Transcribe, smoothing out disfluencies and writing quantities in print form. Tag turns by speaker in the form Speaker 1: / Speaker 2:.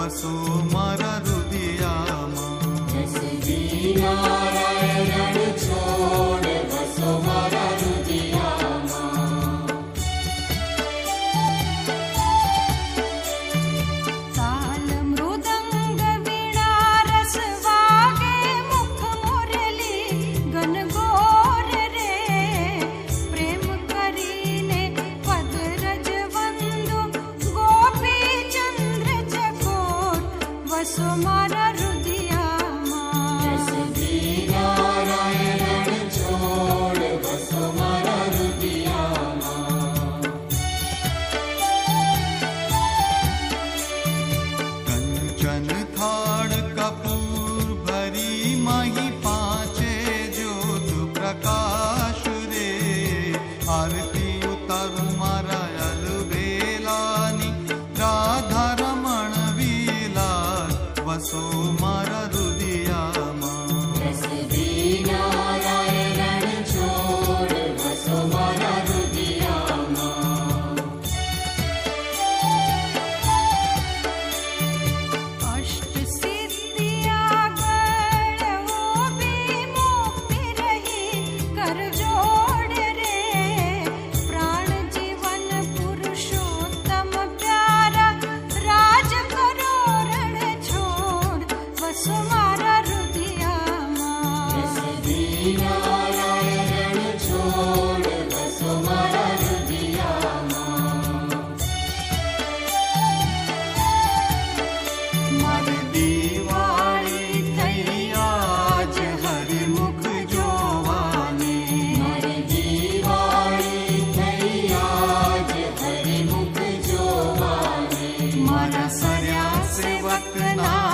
Speaker 1: વસો મારા રુદિયામાં.
Speaker 2: નારાયણ છોડ વસો મારા રુદિયામાં.
Speaker 3: તાલ મૃદંગ વીણા રસ વાગે મુખ મુરલી ગનગોર રે. પ્રેમ કરીને પદ રજવંદુ ગોપી ચંદ્ર ચકોર વસો મારા
Speaker 2: નારાયણ છોડ વસો મારા રુદિયામાં.
Speaker 1: કંચન થાળ કપૂર ભરી મહી પાંચે જ્યોત પ્રકાશ રે. આરતી ઉતારું મારા અલબેલાની રાધા રમણ વિલાસ વસો મારા રુદિયામાં.
Speaker 2: નારાયણ છોડ વસો મારા રુદિયામાં.
Speaker 3: અષ્ટ સિદ્ધિ આગળ ઓબી મુક્તિ રહી કર જોડ રે. પ્રાણ જીવન પુરુષોત્તમ પ્યારા રાજ કરો રણ છોડ વસો મારા રુદિયામાં.
Speaker 2: નારાયણ છોડ વસો મારા રુદિયામાં.
Speaker 1: મારી દિવાળી થઈ આજ હરિમુખ જોવાની.
Speaker 2: મારી દિવાળી થઈ આજ હરિમુખ જોવાની.
Speaker 1: મારા સર્યા સેવકના